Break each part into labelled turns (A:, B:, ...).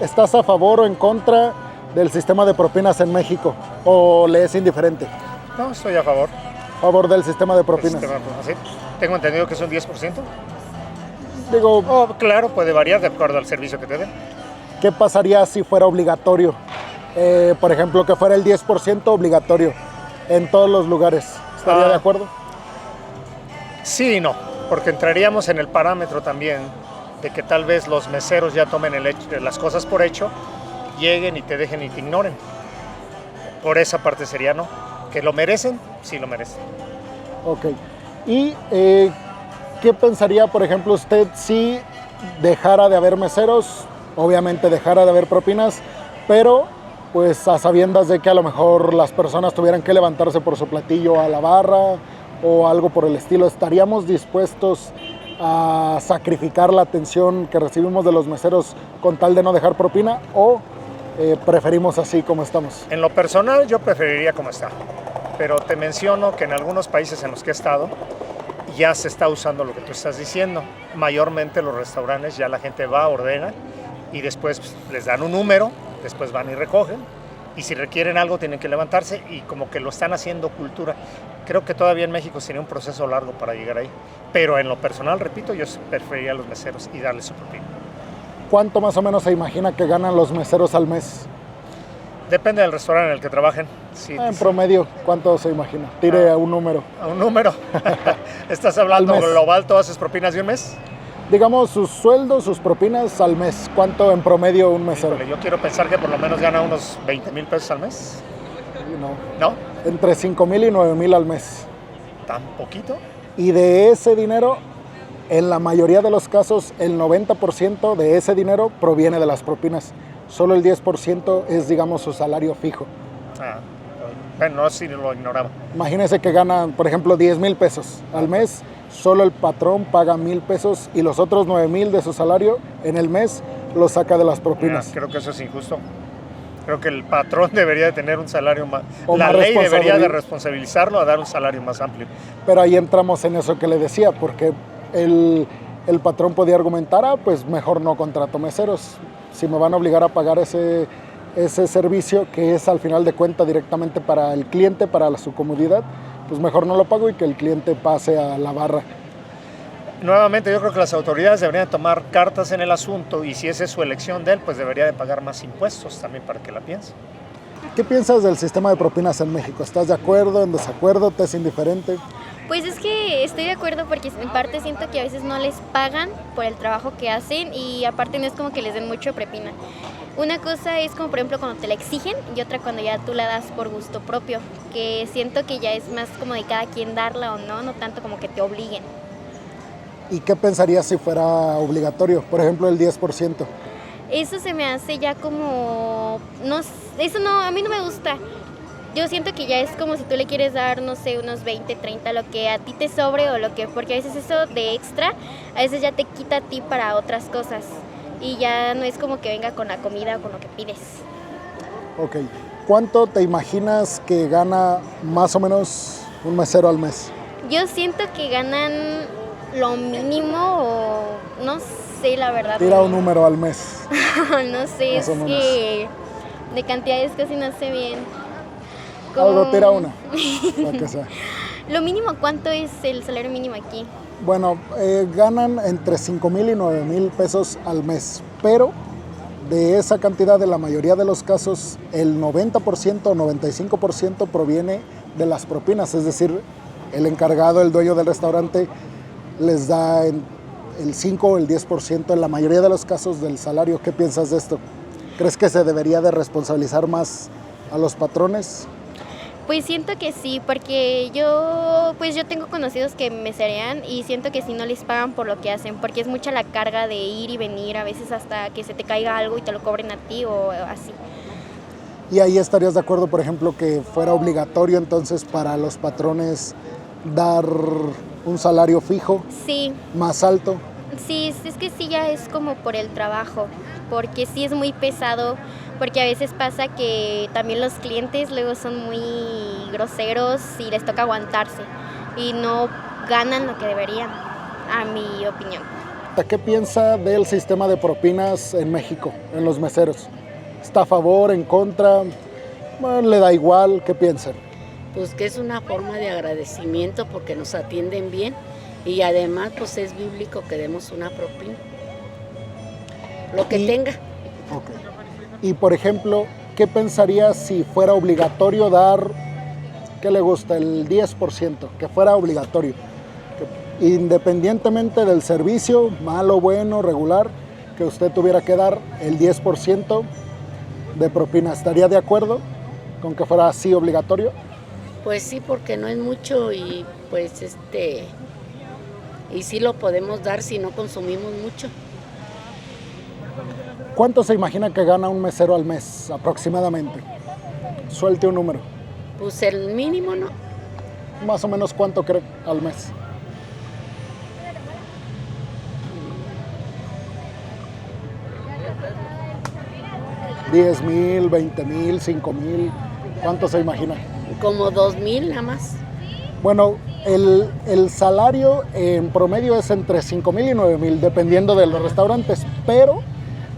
A: ¿estás a favor o en contra del sistema de propinas en México? ¿O le es indiferente?
B: No, estoy a favor.
A: ¿A favor del sistema de propinas?
B: Sí. Tengo entendido que es un 10%.
A: Digo,
B: Claro, puede variar de acuerdo al servicio que te den.
A: ¿qué pasaría si fuera obligatorio? Por ejemplo, que fuera el 10% obligatorio en todos los lugares. ¿Estaría de acuerdo?
B: Sí y no, porque entraríamos en el parámetro también de que tal vez los meseros ya tomen las cosas por hecho, lleguen y te dejen y te ignoren. Por esa parte sería no. ¿Que lo merecen? Sí lo merecen.
A: Ok. ¿Y qué pensaría, por ejemplo, usted si dejara de haber meseros? Obviamente dejara de haber propinas, pero pues a sabiendas de que a lo mejor las personas tuvieran que levantarse por su platillo a la barra o algo por el estilo. ¿Estaríamos dispuestos a sacrificar la atención que recibimos de los meseros con tal de no dejar propina, o preferimos así como estamos?
B: En lo personal yo preferiría como está, pero te menciono que en algunos países en los que he estado ya se está usando lo que tú estás diciendo. Mayormente los restaurantes ya la gente va, ordena y después les dan un número, después van y recogen, y si requieren algo tienen que levantarse, y como que lo están haciendo cultura. Creo que todavía en México sería un proceso largo para llegar ahí, pero en lo personal, repito, yo preferiría a los meseros y darles su propina.
A: ¿Cuánto más o menos se imagina que ganan los meseros al mes?
B: Depende del restaurante en el que trabajen. Sí,
A: En promedio, ¿cuánto se imagina? Tire a un número.
B: ¿A un número? ¿Estás hablando global, todas sus propinas de un mes?
A: Digamos, sus sueldos, sus propinas al mes. ¿Cuánto en promedio un mesero?
B: Híjole, yo quiero pensar que por lo menos gana unos 20,000 pesos al mes.
A: No.
B: ¿No?
A: Entre 5,000 y 9,000 al mes.
B: ¿Tan poquito?
A: Y de ese dinero, en la mayoría de los casos, el 90% de ese dinero proviene de las propinas. Solo el 10% es, digamos, su salario fijo.
B: Bueno, sí lo ignoraba.
A: Imagínese que ganan, por ejemplo, 10,000 pesos al mes. Solo el patrón paga 1,000 pesos y los otros 9,000 de su salario en el mes los saca de las propinas.
B: Creo que eso es injusto. Creo que el patrón debería de tener un salario más...
A: La
B: ley debería de responsabilizarlo a dar un salario más amplio.
A: Pero ahí entramos en eso que le decía, porque el patrón podía argumentar, pues mejor no contrato meseros. Si me van a obligar a pagar ese servicio, que es al final de cuentas directamente para el cliente, para su comodidad, pues mejor no lo pago y que el cliente pase a la barra.
B: Nuevamente, yo creo que las autoridades deberían tomar cartas en el asunto, y si esa es su elección de él, pues debería de pagar más impuestos también para que la piense.
A: ¿Qué piensas del sistema de propinas en México? ¿Estás de acuerdo, en desacuerdo, te es indiferente?
C: Pues es que estoy de acuerdo porque en parte siento que a veces no les pagan por el trabajo que hacen, y aparte no es como que les den mucho propina. Una cosa es como por ejemplo cuando te la exigen, y otra cuando ya tú la das por gusto propio, que siento que ya es más como de cada quien darla o no, no tanto como que te obliguen.
A: ¿Y qué pensarías si fuera obligatorio? Por ejemplo, el 10%.
C: Eso se me hace ya como... no, eso no, a mí no me gusta. Yo siento que ya es como si tú le quieres dar, no sé, unos 20, 30, lo que a ti te sobre, o lo que... porque a veces eso de extra, a veces ya te quita a ti para otras cosas. Y ya no es como que venga con la comida o con lo que pides.
A: Ok. ¿Cuánto te imaginas que gana más o menos un mesero al mes?
C: Yo siento que ganan lo mínimo, o no sé, la verdad.
A: Tira un número al mes.
C: No sé, es que de cantidades casi no sé bien.
A: Algo, tira una. Lo que sea.
C: Lo mínimo, ¿cuánto es el salario mínimo aquí?
A: Bueno, ganan entre 5,000 y 9,000 pesos al mes, pero de esa cantidad, de la mayoría de los casos, el 90% o 95% proviene de las propinas, es decir, el encargado, el dueño del restaurante, les da el 5 o el 10% en la mayoría de los casos del salario. ¿Qué piensas de esto? ¿Crees que se debería de responsabilizar más a los patrones?
C: Pues siento que sí, porque yo tengo conocidos que meserean y siento que sí no les pagan por lo que hacen, porque es mucha la carga de ir y venir, a veces hasta que se te caiga algo y te lo cobren a ti o así.
A: ¿Y ahí estarías de acuerdo, por ejemplo, que fuera obligatorio entonces para los patrones dar un salario fijo?
C: Sí.
A: ¿Más alto?
C: Sí, es que sí, ya es como por el trabajo, porque sí es muy pesado, porque a veces pasa que también los clientes luego son muy groseros y les toca aguantarse y no ganan lo que deberían, a mi opinión.
A: ¿Qué piensa del sistema de propinas en México, en los meseros? ¿Está a favor, en contra? Bueno, ¿le da igual? ¿Qué piensan?
D: Pues que es una forma de agradecimiento porque nos atienden bien y además pues es bíblico que demos una propina. Lo que tenga.
A: Okay. Y por ejemplo, ¿qué pensaría si fuera obligatorio dar, qué le gusta, el 10%? Que fuera obligatorio. Que independientemente del servicio, malo, bueno, regular, que usted tuviera que dar el 10% de propina. ¿Estaría de acuerdo con que fuera así obligatorio?
D: Pues sí, porque no es mucho y pues y sí lo podemos dar si no consumimos mucho.
A: ¿Cuánto se imagina que gana un mesero al mes aproximadamente? Suelte un número.
D: Pues el mínimo, ¿no?
A: Más o menos, ¿cuánto cree al mes? $10,000, $20,000, $5,000. ¿Cuánto se imagina?
D: Como 2,000 nada más.
A: Bueno, el salario en promedio es entre 5,000 y 9,000, dependiendo de los restaurantes, pero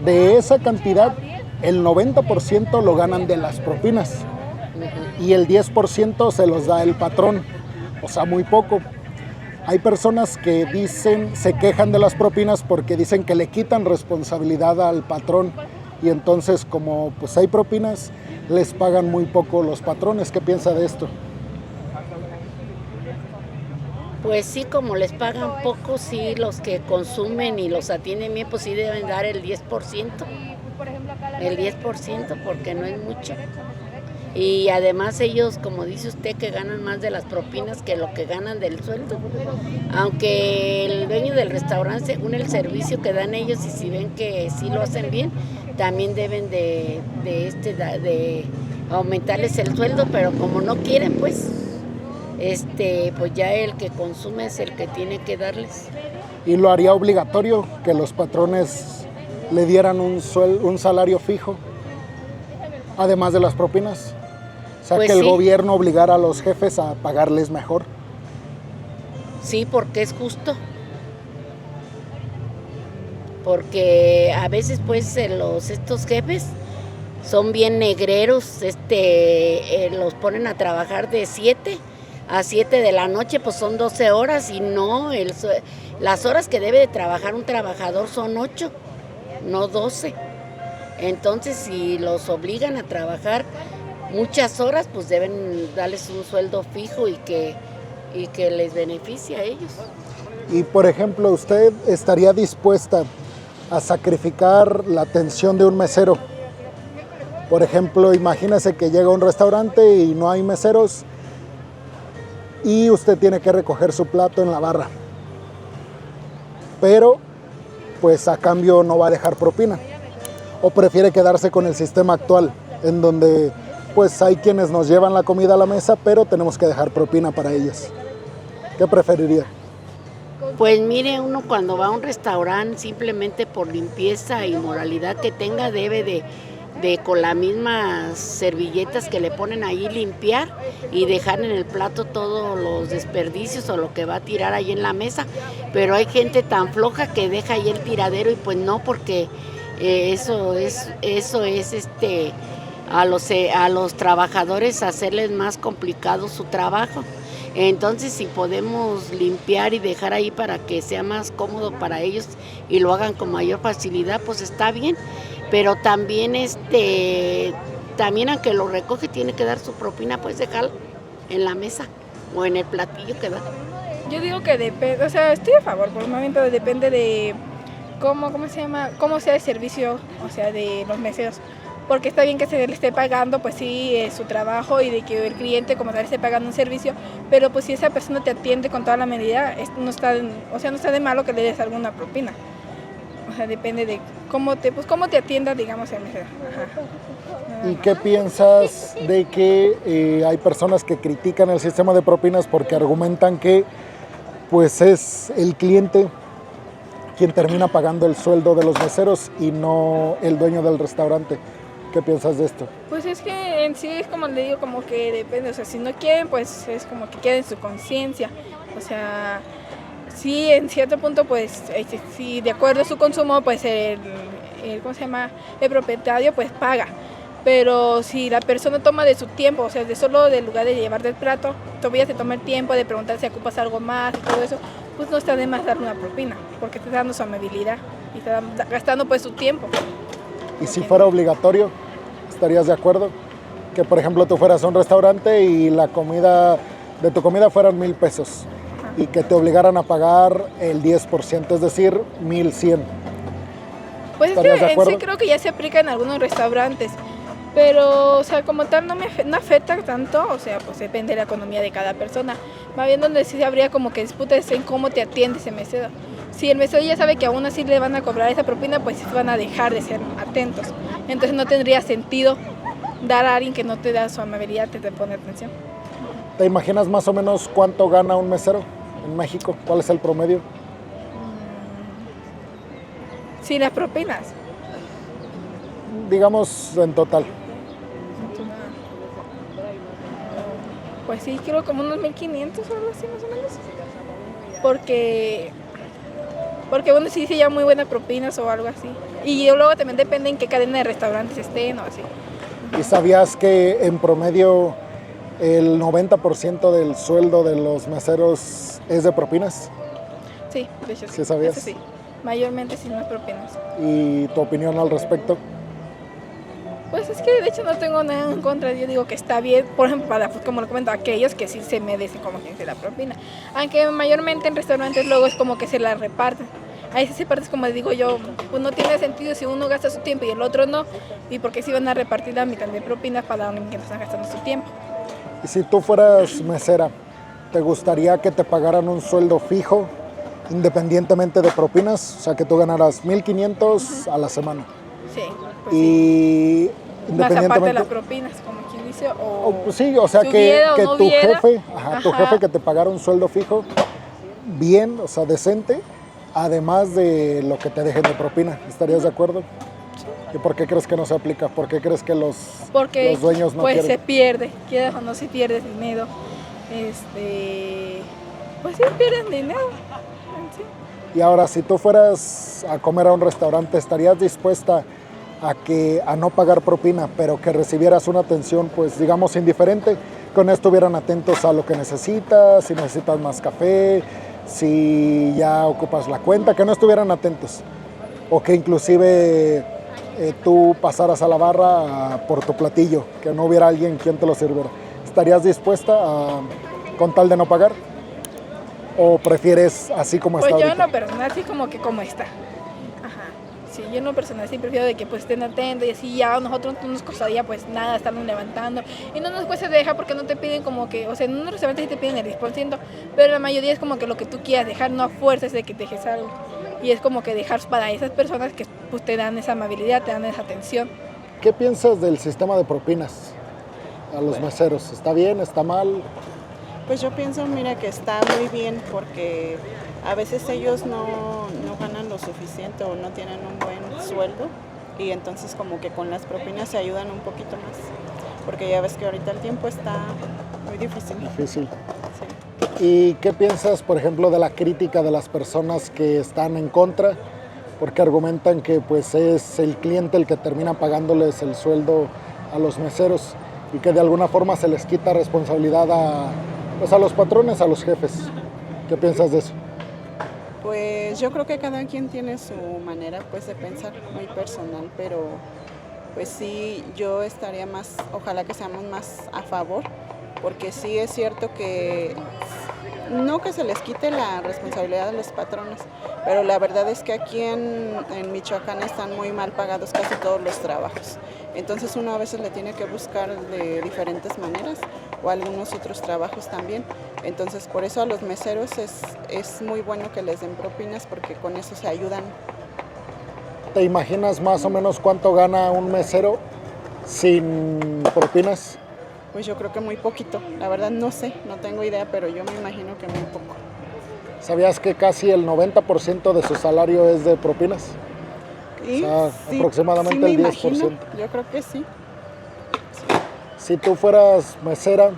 A: de esa cantidad, el 90% lo ganan de las propinas y el 10% se los da el patrón, o sea, muy poco. Hay personas que se quejan de las propinas porque dicen que le quitan responsabilidad al patrón y entonces como pues hay propinas, les pagan muy poco los patrones. ¿Qué piensa de esto?
D: Pues sí, como les pagan poco, sí, los que consumen y los atienden bien, pues sí deben dar el 10%. El 10% porque no es mucho. Y además ellos, como dice usted, que ganan más de las propinas que lo que ganan del sueldo. Aunque el dueño del restaurante, según el servicio que dan ellos, y si ven que sí lo hacen bien, también deben de aumentarles el sueldo, pero como no quieren, pues ya el que consume es el que tiene que darles.
A: ¿Y lo haría obligatorio que los patrones le dieran un salario fijo, además de las propinas? O sea,
D: Pues
A: que el
D: sí.
A: gobierno obligara a los jefes a pagarles mejor.
D: Sí, porque es justo. Porque a veces pues estos jefes son bien negreros, los ponen a trabajar de 7 a 7 de la noche, pues son 12 horas y no, las horas que debe de trabajar un trabajador son 8, no 12. Entonces si los obligan a trabajar muchas horas, pues deben darles un sueldo fijo y que les beneficie a ellos.
A: Y por ejemplo, ¿usted estaría dispuesta a sacrificar la atención de un mesero? Por ejemplo, imagínese que llega a un restaurante y no hay meseros y usted tiene que recoger su plato en la barra. Pero, pues a cambio no va a dejar propina. ¿O prefiere quedarse con el sistema actual, en donde pues hay quienes nos llevan la comida a la mesa, pero tenemos que dejar propina para ellos? ¿Qué preferiría?
D: Pues mire, uno cuando va a un restaurante, simplemente por limpieza y moralidad que tenga, debe de con las mismas servilletas que le ponen ahí limpiar y dejar en el plato todos los desperdicios o lo que va a tirar ahí en la mesa. Pero hay gente tan floja que deja ahí el tiradero y pues no, porque eso es a los trabajadores hacerles más complicado su trabajo. Entonces, si podemos limpiar y dejar ahí para que sea más cómodo para ellos y lo hagan con mayor facilidad, pues está bien. Pero también, también aunque lo recoge, tiene que dar su propina, pues dejarlo en la mesa o en el platillo que da.
E: Yo digo que depende, o sea, estoy a favor por el momento, depende de cómo sea el servicio, o sea, de los meseros. Porque está bien que se le esté pagando, pues sí, su trabajo y de que el cliente como tal esté pagando un servicio, pero pues si esa persona te atiende con toda la medida, no está de malo que le des alguna propina. O sea, depende de cómo te atienda, digamos, el mesero. Ajá.
A: ¿Y qué piensas de que hay personas que critican el sistema de propinas porque argumentan que pues es el cliente quien termina pagando el sueldo de los meseros y no el dueño del restaurante? ¿Qué piensas de esto?
E: Pues es que en sí es como le digo, como que depende, o sea, si no quieren, pues es como que queda en su conciencia, o sea, sí, en cierto punto, pues, si de acuerdo a su consumo, pues ¿cómo se llama? El propietario, pues paga. Pero si la persona toma de su tiempo, o sea, de solo del lugar de llevarte el plato, todavía se toma el tiempo de preguntar si ocupas algo más y todo eso, pues no está de más darle una propina, porque te está dando su amabilidad y está gastando pues su tiempo.
A: Y si fuera obligatorio, ¿estarías de acuerdo? Que por ejemplo tú fueras a un restaurante y la comida, de tu comida fueran 1,000 pesos y que te obligaran a pagar el 10%, es decir, 1,100.
E: Pues es que en sí creo que ya se aplica en algunos restaurantes, pero o sea, como tal no afecta tanto, o sea, pues depende de la economía de cada persona. Más bien donde sí habría como que disputas en cómo te atiende ese mesero. Si el mesero ya sabe que aún así le van a cobrar esa propina, pues van a dejar de ser atentos. Entonces no tendría sentido dar a alguien que no te da su amabilidad, te pone atención.
A: ¿Te imaginas más o menos cuánto gana un mesero en México? ¿Cuál es el promedio?
E: Sin las propinas.
A: Digamos en total.
E: Pues sí, creo como unos 1,500 o algo así más o menos. Porque bueno, sí se llama muy buenas propinas o algo así. Y luego también depende en qué cadena de restaurantes estén o así.
A: ¿Y sabías que en promedio el 90% del sueldo de los meseros es de propinas?
E: Sí, de hecho sí.
A: ¿Sí sabías?
E: Eso sí, mayormente sí no es propinas.
A: ¿Y tu opinión al respecto?
E: Pues es que de hecho no tengo nada en contra, yo digo que está bien, por ejemplo, pues, como lo comento, aquellos que sí se merecen como quien se la propina. Aunque mayormente en restaurantes luego es como que se la reparten. Ahí sí se parte, como digo yo, pues no tiene sentido si uno gasta su tiempo y el otro no, y porque sí van a repartir la mitad de propinas para alguien que no está gastando su tiempo.
A: Y si tú fueras mesera, ¿te gustaría que te pagaran un sueldo fijo independientemente de propinas? O sea, que tú ganaras 1,500 a la semana.
E: Sí, pues
A: Y
E: sí. Más aparte de
A: independientemente...
E: las propinas, como quien dice,
A: Pues sí, o sea, que
E: no
A: tu
E: hubiera,
A: jefe, tu jefe que te pagara un sueldo fijo bien, o sea, decente, además de lo que te dejen de propina. ¿Estarías de acuerdo? Sí. ¿Y por qué crees que no se aplica? ¿Por qué crees que los dueños no
E: pues
A: quieren?
E: se pierde, quieras o no, si pierdes dinero, pues sí pierden dinero. Sí.
A: Y ahora, si tú fueras a comer a un restaurante, ¿estarías dispuesta a no pagar propina, pero que recibieras una atención, pues digamos, indiferente? Con esto estuvieran atentos a lo que necesitas, si necesitas más café, si ya ocupas la cuenta, que no estuvieran atentos. O que inclusive tú pasaras a la barra por tu platillo, que no hubiera alguien quien te lo sirviera. ¿Estarías dispuesta con tal de no pagar? ¿O prefieres así como está
E: Pues yo
A: ahorita?
E: en lo personal sí como que como está. Ajá. Sí, yo en lo personal sí prefiero de que pues estén atentos y así ya a nosotros no nos costaría pues nada estarnos levantando. Y no nos cuesta dejar porque no te piden como que, o sea, en un restaurante sí te piden el 10%, pero la mayoría es como que lo que tú quieras dejar, no a fuerzas de que dejes algo. Y es como que dejar para esas personas que pues te dan esa amabilidad, te dan esa atención.
A: ¿Qué piensas del sistema de propinas a los meseros? ¿Está bien? ¿Está mal?
F: Pues yo pienso, mira, que está muy bien porque a veces ellos no ganan lo suficiente o no tienen un buen sueldo y entonces como que con las propinas se ayudan un poquito más porque ya ves que ahorita el tiempo está muy difícil.
A: Difícil.
F: Sí.
A: ¿Y qué piensas, por ejemplo, de la crítica de las personas que están en contra? Porque argumentan que pues es el cliente el que termina pagándoles el sueldo a los meseros y que de alguna forma se les quita responsabilidad a los patrones, a los jefes. ¿Qué piensas de eso?
F: Pues yo creo que cada quien tiene su manera pues de pensar muy personal, pero pues sí, yo estaría más, ojalá que seamos más a favor, porque sí es cierto que no que se les quite la responsabilidad a los patrones, pero la verdad es que aquí en Michoacán están muy mal pagados casi todos los trabajos. Entonces uno a veces le tiene que buscar de diferentes maneras o algunos otros trabajos también. Entonces por eso a los meseros es muy bueno que les den propinas porque con eso se ayudan.
A: ¿Te imaginas más o menos cuánto gana un mesero sin propinas?
F: Pues yo creo que muy poquito. La verdad no sé, no tengo idea, pero yo me imagino que muy poco.
A: ¿Sabías que casi el 90% de su salario es de propinas?
F: Y
A: O sea, aproximadamente
F: sí
A: el 10%.
F: imagino, yo creo que sí.
A: Si tú fueras mesera,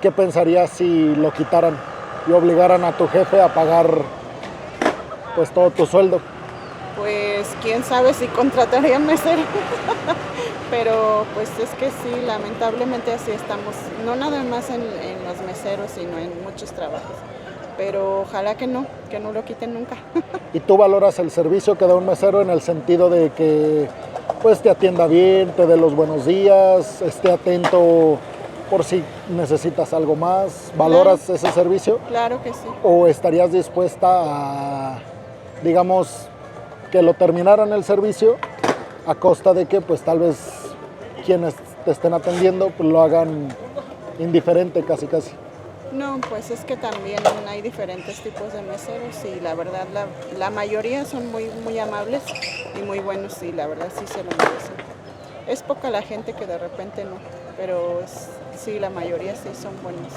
A: ¿qué pensarías si lo quitaran y obligaran a tu jefe a pagar pues todo tu sueldo?
F: Pues quién sabe si contrataría mesero. Pero pues es que sí, lamentablemente así estamos, no nada más en los meseros, sino en muchos trabajos. Pero ojalá que no lo quiten nunca.
A: ¿Y tú valoras el servicio que da un mesero en el sentido de que pues te atienda bien, te dé los buenos días, esté atento por si necesitas algo más? ¿Valoras ese servicio?
F: Claro que sí.
A: ¿O estarías dispuesta a, digamos, que lo terminaran el servicio a costa de que pues tal vez quienes te estén atendiendo pues, lo hagan indiferente casi?
F: No, pues es que también hay diferentes tipos de meseros y la verdad la mayoría son muy amables y muy buenos y la verdad sí se lo merecen. Es poca la gente que de repente no, pero sí, la mayoría sí son buenos.